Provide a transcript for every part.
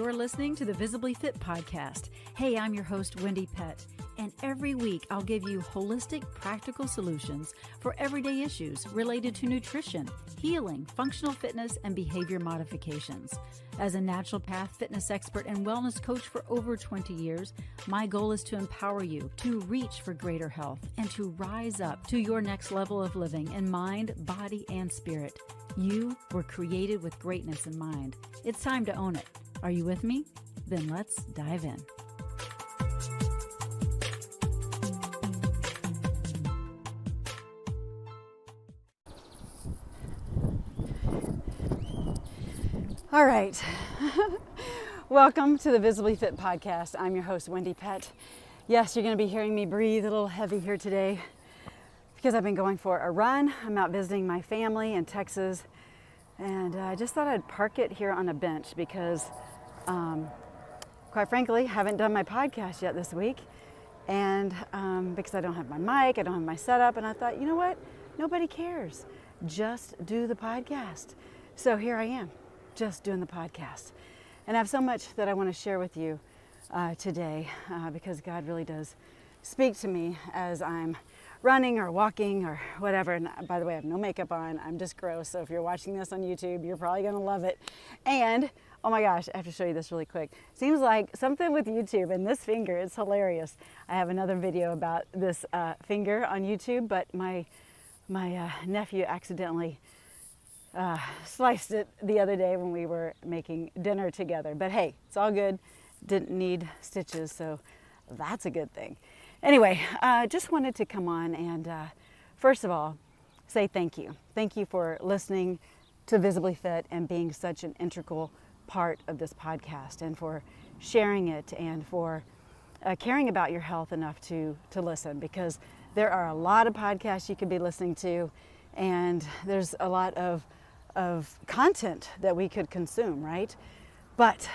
You're listening to the Visibly Fit podcast. Hey, I'm your host, Wendie Pett, and every week I'll give you holistic, practical solutions for everyday issues related to nutrition, healing, functional fitness, and behavior modifications. As a naturopath, fitness expert, and wellness coach for over 20 years, my goal is to empower you to reach for greater health and to rise up to your next level of living in mind, body, and spirit. You were created with greatness in mind. It's time to own it. Are you with me? Then let's dive in. All right. Welcome to the Visibly Fit podcast. I'm your host, Wendie Pett. Yes, you're going to be hearing me breathe a little heavy here today because I've been going for a run. I'm out visiting my family in Texas, and I just thought I'd park it here on a bench because, quite frankly, I haven't done my podcast yet this week, and because I don't have my mic, I don't have my setup, and I thought, you know what? Nobody cares. Just do the podcast. So here I am, just doing the podcast. And I have so much that I want to share with you today because God really does speak to me as I'm running or walking or whatever. And by the way, I have no makeup on. I'm just gross. So if you're watching this on YouTube, you're probably going to love it. And oh my gosh, I have to show you this really quick. Seems like something with YouTube and this finger, it's hilarious. I have another video about this finger on YouTube, but my nephew accidentally sliced it the other day when we were making dinner together. But hey, it's all good. Didn't need stitches, so that's a good thing. Anyway, just wanted to come on and first of all, say thank you. Thank you for listening to Visibly Fit and being such an integral part of this podcast, and for sharing it, and for caring about your health enough to listen, because there are a lot of podcasts you could be listening to, and there's a lot of content that we could consume, right? But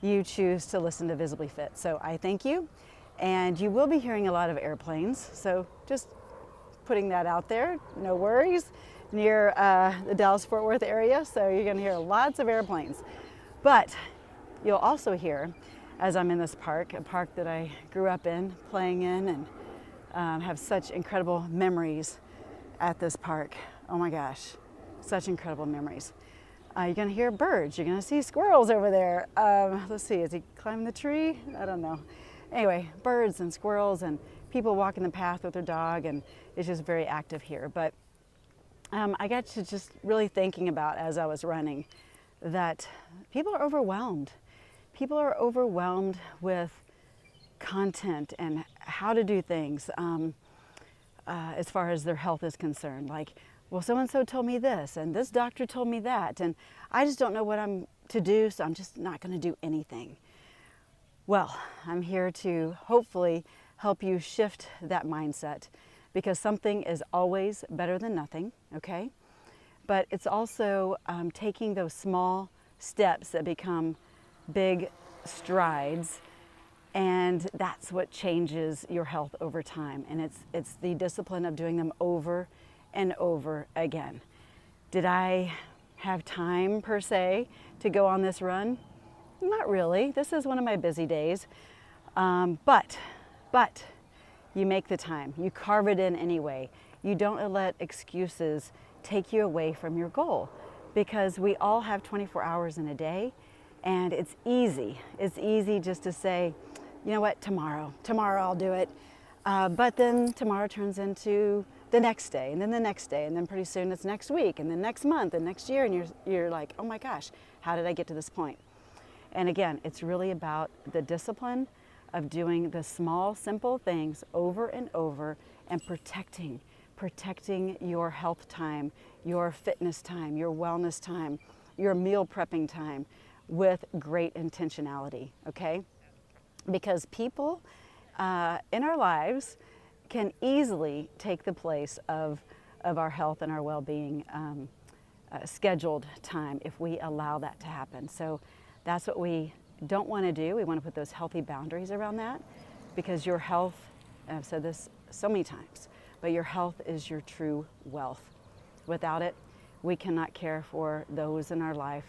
you choose to listen to Visibly Fit. So I thank you. And you will be hearing a lot of airplanes. So just putting that out there, no worries, near the Dallas-Fort Worth area. So you're going to hear lots of airplanes. But you'll also hear, as I'm in this park, a park that I grew up in, playing in, and have such incredible memories at this park. Oh my gosh, such incredible memories. You're going to hear birds. You're going to see squirrels over there. Let's see, is he climbing the tree? I don't know. Anyway, birds and squirrels and people walking the path with their dog, and it's just very active here. But I got to just really thinking about, as I was running, that people are overwhelmed. People are overwhelmed with content and how to do things as far as their health is concerned. Like, well, so-and-so told me this, and this doctor told me that, and I just don't know what I'm to do, so I'm just not going to do anything. Well, I'm here to hopefully help you shift that mindset, because something is always better than nothing, okay? But it's also taking those small steps that become big strides, and that's what changes your health over time. And it's the discipline of doing them over and over again. Did I have time, per se, to go on this run? Not really. This is one of my busy days. But you make the time. You carve it in anyway. You don't let excuses take you away from your goal, because we all have 24 hours in a day, and it's easy. It's easy just to say, you know what, tomorrow I'll do it. But then tomorrow turns into the next day, and then the next day, and then pretty soon it's next week, and then next month, and next year, and you're like, oh my gosh, how did I get to this point? And again, it's really about the discipline of doing the small, simple things over and over, and protecting your health time, your fitness time, your wellness time, your meal prepping time with great intentionality, okay? Because people in our lives can easily take the place of our health and our well-being scheduled time if we allow that to happen. So that's what we don't want to do. We want to put those healthy boundaries around that, because your health, and I've said this so many times, but your health is your true wealth. Without it, we cannot care for those in our life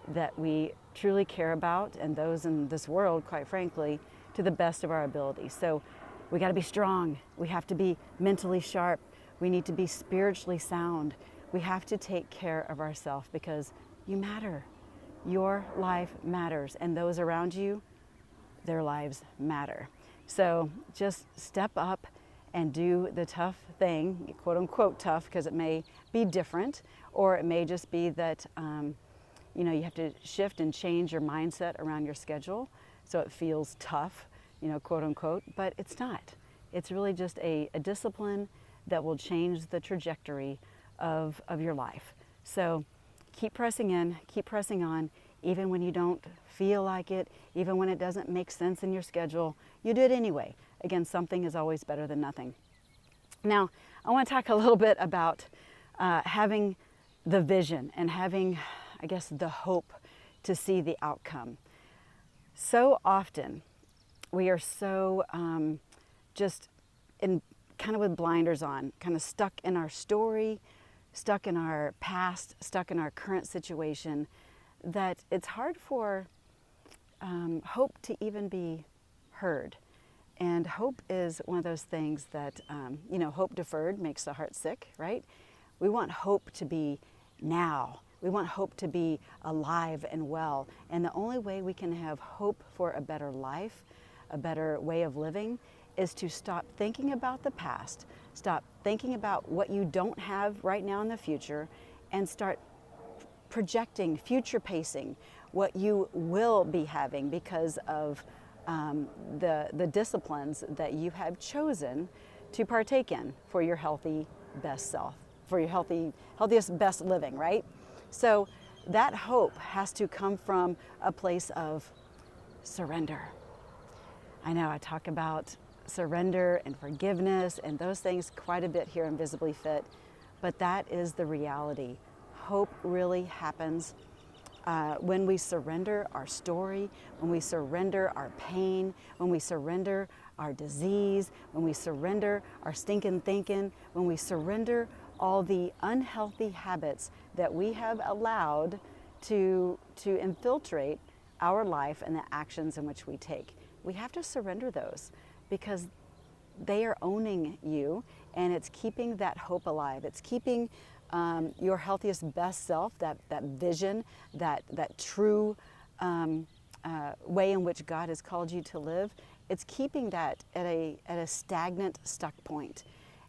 that we truly care about and those in this world, quite frankly, to the best of our ability. So we got to be strong. We have to be mentally sharp. We need to be spiritually sound. We have to take care of ourselves because you matter. Your life matters, and those around you, their lives matter. So just step up and do the tough thing, quote unquote tough, because it may be different, or it may just be that you have to shift and change your mindset around your schedule so it feels tough, quote unquote, but it's not. It's really just a discipline that will change the trajectory of your life. So keep pressing in, keep pressing on, even when you don't feel like it, even when it doesn't make sense in your schedule, you do it anyway. Again, something is always better than nothing. Now, I want to talk a little bit about having the vision and having, I guess, the hope to see the outcome. So often, we are so just in kind of with blinders on, kind of stuck in our story, stuck in our past, stuck in our current situation, that it's hard for hope to even be heard. And hope is one of those things that, hope deferred makes the heart sick, right? We want hope to be now. We want hope to be alive and well. And the only way we can have hope for a better life, a better way of living, is to stop thinking about the past, stop thinking about what you don't have right now in the future, and start projecting, future pacing what you will be having because of the disciplines that you have chosen to partake in for your healthy best self, for your healthiest best living, right? So that hope has to come from a place of surrender. I know I talk about surrender and forgiveness and those things quite a bit here in Visibly Fit, but that is the reality. Hope really happens when we surrender our story, when we surrender our pain, when we surrender our disease, when we surrender our stinking thinking, when we surrender all the unhealthy habits that we have allowed to infiltrate our life and the actions in which we take. We have to surrender those because they are owning you, and it's keeping that hope alive. It's keeping your healthiest best self, that vision, that true way in which God has called you to live. It's keeping that at a stagnant, stuck point.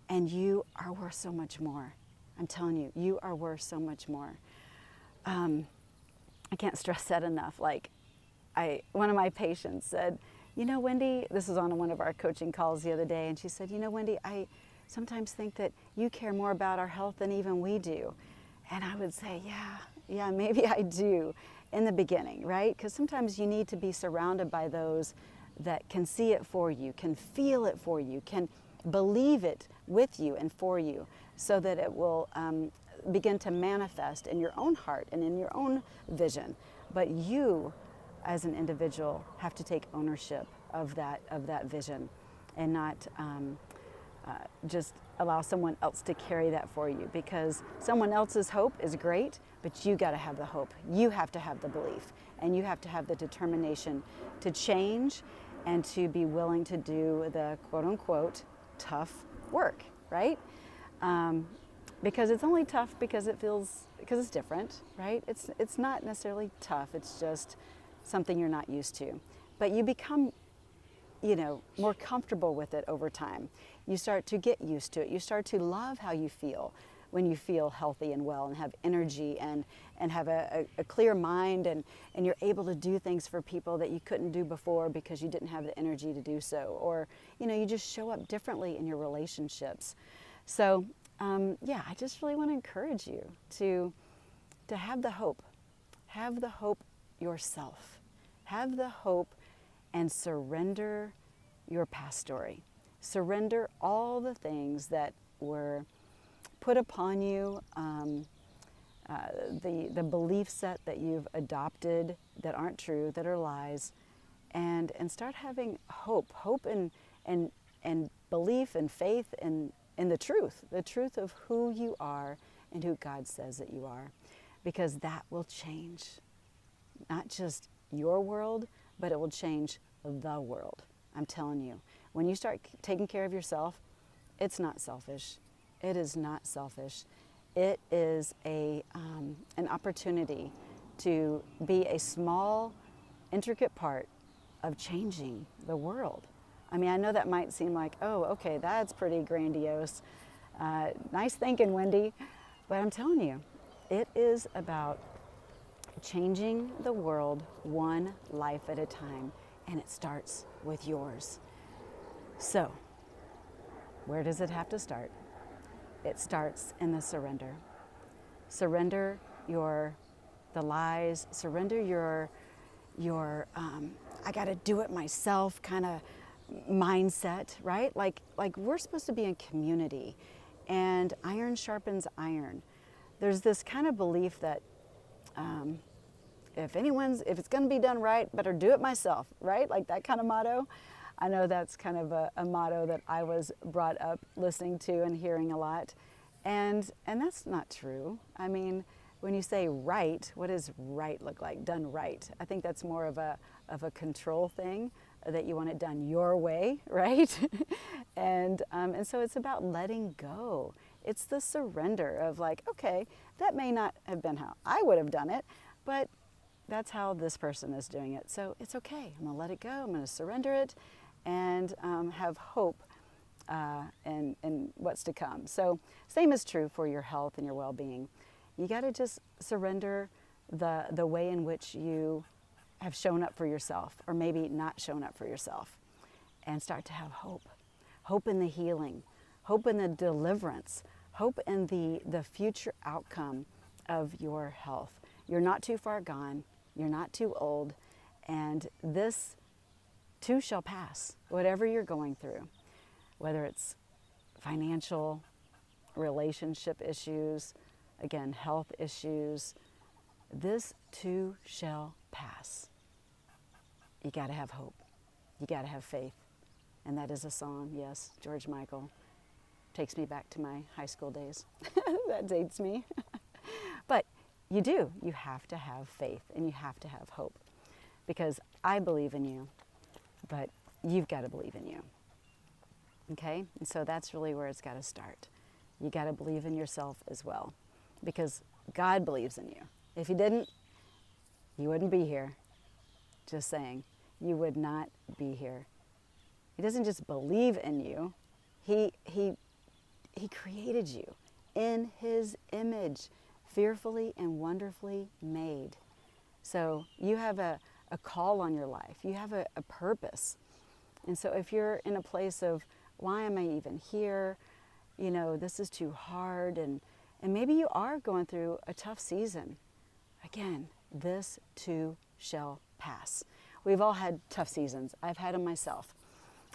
And you are worth so much more. I'm telling you, you are worth so much more. I can't stress that enough. One of my patients said, Wendie, this was on one of our coaching calls the other day, and she said, Wendie, I sometimes think that you care more about our health than even we do. And I would say, yeah, maybe I do in the beginning, right? Because sometimes you need to be surrounded by those that can see it for you, can feel it for you, can believe it with you and for you, so that it will begin to manifest in your own heart and in your own vision. But you, as an individual, have to take ownership of that vision, and not just allow someone else to carry that for you, because someone else's hope is great, but you got to have the hope. You have to have the belief, and you have to have the determination to change and to be willing to do the quote unquote tough work, right? Because it's only tough because it's different, right? It's not necessarily tough. It's just something you're not used to. But you become, more comfortable with it over time. You start to get used to it. You start to love how you feel when you feel healthy and well and have energy and have a clear mind, and you're able to do things for people that you couldn't do before because you didn't have the energy to do so. Or, you just show up differently in your relationships. So, I just really want to encourage you to have the hope. Have the hope yourself. Have the hope and surrender your past story. Surrender all the things that were put upon you, the belief set that you've adopted that aren't true, that are lies, and start having hope and belief and faith in the truth of who you are and who God says that you are, because that will change. not just your world, but it will change the world. I'm telling you, when you start taking care of yourself, it's not selfish. It is not selfish. It is an opportunity to be a small, intricate part of changing the world. I mean, I know that might seem like, oh, okay, that's pretty grandiose. Nice thinking, Wendie. But I'm telling you, it is about changing the world one life at a time, and it starts with yours. So, where does it have to start? It starts in the surrender. Surrender the lies, surrender your I gotta do it myself kind of mindset, right? Like we're supposed to be in community, and iron sharpens iron. There's this kind of belief that if it's going to be done right, better do it myself, right? Like that kind of motto. I know that's kind of a motto that I was brought up listening to and hearing a lot, and that's not true. I mean, when you say right, what does right look like? Done right. I think that's more of a control thing, that you want it done your way, right? and so it's about letting go. It's the surrender of like, okay, that may not have been how I would have done it, but that's how this person is doing it. So it's okay. I'm gonna let it go. I'm gonna surrender it, and have hope in what's to come. So same is true for your health and your well-being. You got to just surrender the way in which you have shown up for yourself, or maybe not shown up for yourself, and start to have hope. Hope in the healing, hope in the deliverance, hope in the future outcome of your health. You're not too far gone, you're not too old, and this too shall pass. Whatever you're going through, whether it's financial, relationship issues, again, health issues, this too shall pass. You got to have hope. You got to have faith. And that is a song, yes, George Michael. Takes me back to my high school days. That dates me. But you do. You have to have faith, and you have to have hope. Because I believe in you, but you've got to believe in you. Okay? And so that's really where it's got to start. You got to believe in yourself as well, because God believes in you. If he didn't, you wouldn't be here. Just saying, you would not be here. He doesn't just believe in you. He created you in his image, fearfully and wonderfully made. So you have a call on your life. You have a purpose. And so if you're in a place of, why am I even here? You know, this is too hard. And maybe you are going through a tough season. Again, this too shall pass. We've all had tough seasons. I've had them myself.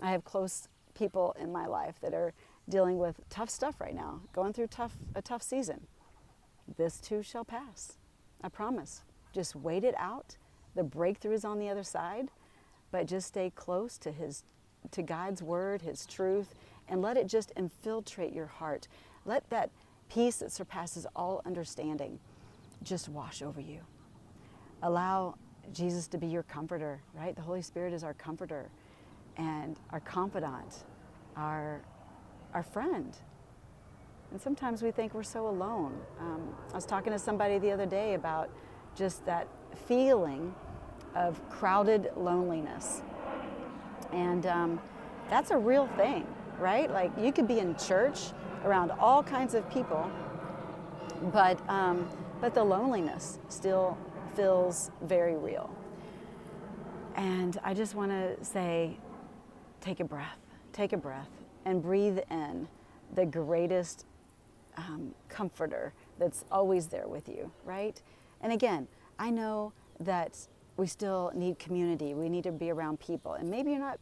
I have close people in my life that are dealing with tough stuff right now, going through a tough season. This too shall pass. I promise. Just wait it out. The breakthrough is on the other side, but just stay close to God's word, his truth, and let it just infiltrate your heart. Let that peace that surpasses all understanding just wash over you. Allow Jesus to be your comforter, right? The Holy Spirit is our comforter and our confidant, our friend. And sometimes we think we're so alone. I was talking to somebody the other day about just that feeling of crowded loneliness. And that's a real thing, right? Like you could be in church around all kinds of people, but the loneliness still feels very real. And I just want to say, take a breath, and breathe in the greatest comforter that's always there with you, right? And again, I know that we still need community. We need to be around people. And maybe you're not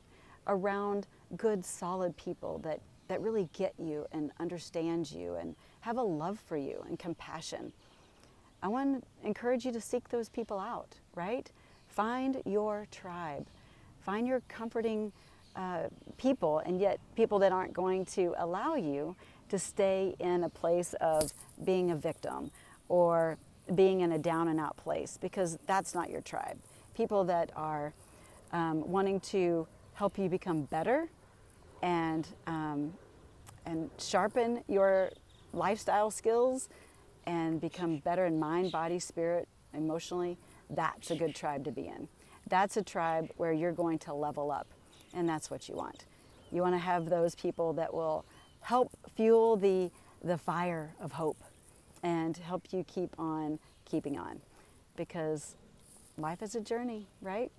around good, solid people that really get you and understand you and have a love for you and compassion. I want to encourage you to seek those people out, right? Find your tribe. Find your comforting people, and yet people that aren't going to allow you to stay in a place of being a victim or being in a down and out place, because that's not your tribe. People that are wanting to help you become better and sharpen your lifestyle skills and become better in mind, body, spirit, emotionally, that's a good tribe to be in. That's a tribe where you're going to level up, and that's what you want. You want to have those people that will help fuel the fire of hope and help you keep on keeping on, because life is a journey, right?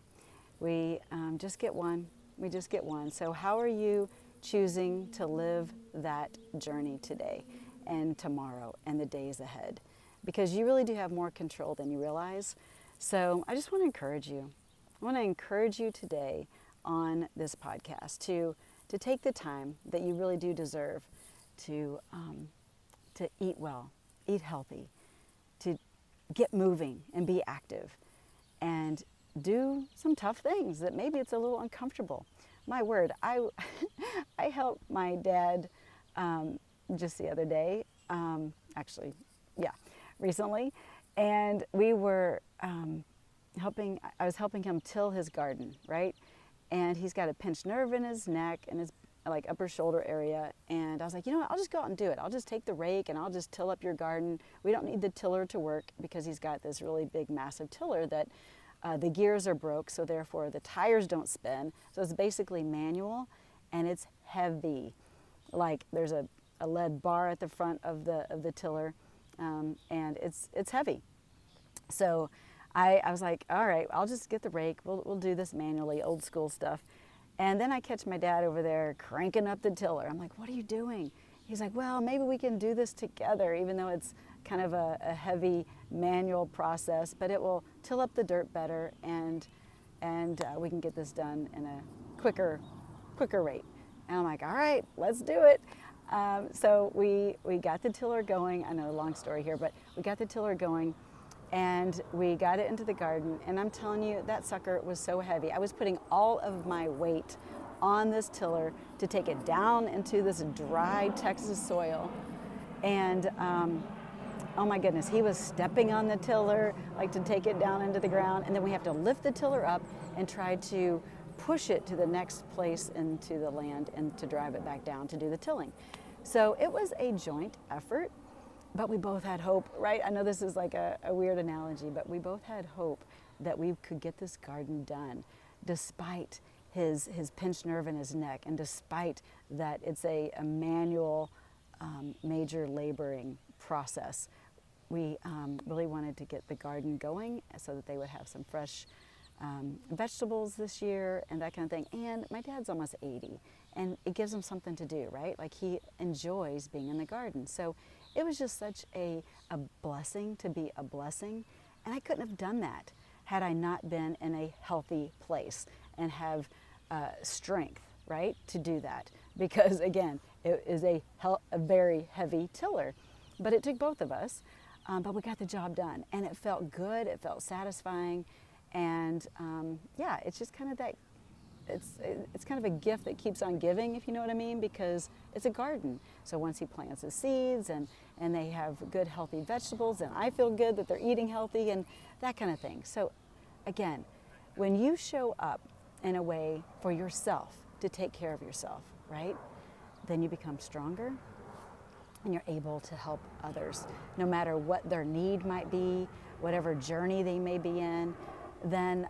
We just get one. We just get one. So how are you choosing to live that journey today and tomorrow and the days ahead? Because you really do have more control than you realize. So I just want to encourage you. I want to encourage you today on this podcast to take the time that you really do deserve to eat well, eat healthy, to get moving and be active, and do some tough things that maybe it's a little uncomfortable. My word, I helped my dad just the other day, recently, and we were I was helping him till his garden, right? And he's got a pinched nerve in his neck and his like upper shoulder area. And I was like, you know what, I'll just go out and do it. I'll just take the rake and I'll just till up your garden. We don't need the tiller to work, because he's got this really big, massive tiller that the gears are broke, so therefore the tires don't spin. So it's basically manual, and it's heavy. Like there's a lead bar at the front of the tiller, and it's heavy. So I was like, all right, I'll just get the rake. We'll do this manually, old school stuff. And then I catch my dad over there cranking up the tiller. I'm like, what are you doing? He's like, well, maybe we can do this together, even though it's kind of a heavy manual process, but it will till up the dirt better, and we can get this done in a quicker rate. And I'm like, all right, let's do it. So we got the tiller going. I know, a long story here, but we got the tiller going, and we got it into the garden. And I'm telling you, that sucker was so heavy. I was putting all of my weight on this tiller to take it down into this dry Texas soil. And oh my goodness, he was stepping on the tiller, like to take it down into the ground. And then we have to lift the tiller up and try to push it to the next place into the land and to drive it back down to do the tilling. So it was a joint effort, but we both had hope, right? I know this is like a weird analogy, but we both had hope that we could get this garden done despite his pinched nerve in his neck, and despite that it's a manual major laboring process. We really wanted to get the garden going so that they would have some fresh vegetables this year and that kind of thing. And my dad's almost 80, and it gives him something to do, right? Like, he enjoys being in the garden. So it was just such a blessing to be a blessing. And I couldn't have done that had I not been in a healthy place and have strength, right, to do that. Because again, it is a very heavy tiller. But it took both of us, but we got the job done. And it felt good, it felt satisfying. And yeah, it's just kind of that, it's kind of a gift that keeps on giving, if you know what I mean, because it's a garden. So once he plants the seeds and they have good, healthy vegetables, and I feel good that they're eating healthy and that kind of thing. So again, when you show up in a way for yourself to take care of yourself, right, then you become stronger and you're able to help others, no matter what their need might be, whatever journey they may be in. Then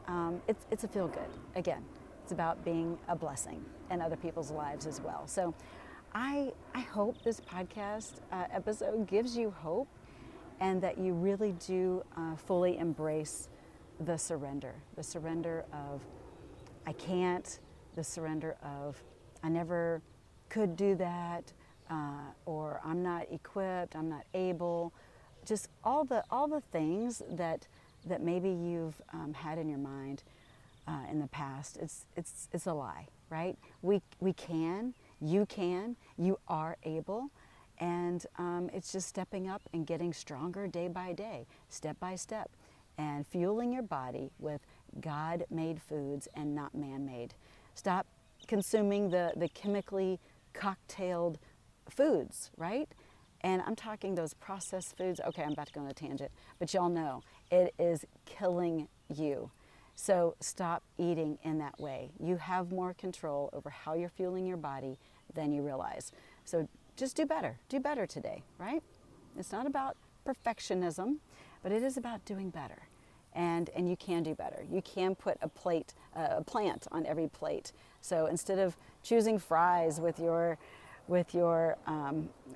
it's a feel good. Again, it's about being a blessing in other people's lives as well. So I hope this podcast episode gives you hope, and that you really do fully embrace the surrender of I can't, the surrender of I never could do that, or I'm not equipped, I'm not able, just all the things that maybe you've had in your mind in the past. It's a lie, right? We can, you are able, and it's just stepping up and getting stronger day by day, step by step, and fueling your body with God-made foods and not man-made. Stop consuming the chemically cocktailed foods, right? And I'm talking those processed foods. Okay, I'm about to go on a tangent, but y'all know it is killing you. So stop eating in that way. You have more control over how you're fueling your body than you realize. So just do better. Do better today, right? It's not about perfectionism, but it is about doing better. And you can do better. You can put a plant on every plate. So instead of choosing fries with your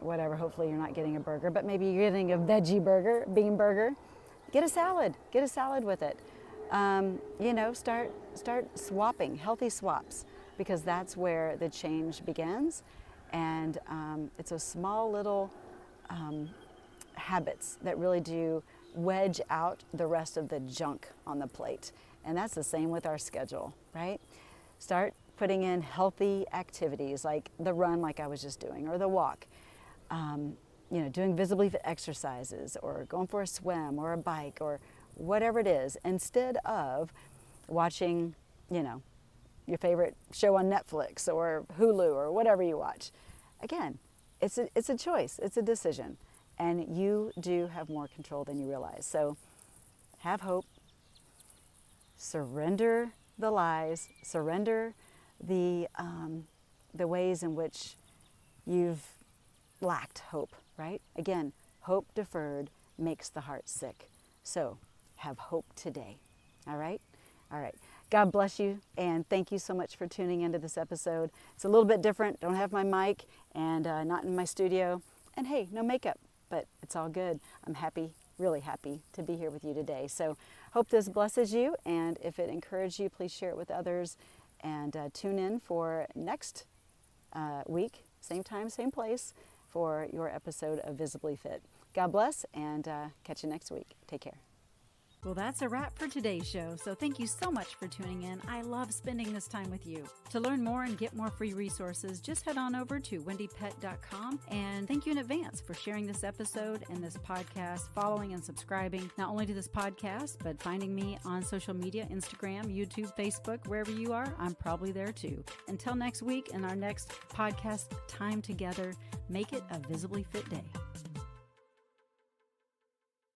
whatever, hopefully you're not getting a burger, but maybe you're getting a veggie burger, bean burger, get a salad with it. Start swapping, healthy swaps, because that's where the change begins. And it's a small little habits that really do wedge out the rest of the junk on the plate. And that's the same with our schedule, right? Start putting in healthy activities like the run, like I was just doing, or the walk. Doing visibly fit exercises, or going for a swim or a bike, or whatever it is, instead of watching, your favorite show on Netflix or Hulu or whatever you watch. Again, it's a choice, it's a decision, and you do have more control than you realize. So have hope, surrender the lies, surrender the ways in which you've lacked hope, right? Again, hope deferred makes the heart sick. So have hope today. All right? All right. God bless you, and thank you so much for tuning into this episode. It's a little bit different. Don't have my mic, and not in my studio. And hey, no makeup, but it's all good. I'm happy, really happy to be here with you today. So hope this blesses you, and if it encouraged you, please share it with others, and tune in for next week, same time, same place, for your episode of Visibly Fit. God bless, and catch you next week. Take care. Well, that's a wrap for today's show, so thank you so much for tuning in. I love spending this time with you. To learn more and get more free resources, just head on over to wendiepett.com, and thank you in advance for sharing this episode and this podcast, following and subscribing, not only to this podcast, but finding me on social media, Instagram, YouTube, Facebook, wherever you are, I'm probably there too. Until next week and our next podcast time together, make it a Visibly Fit day.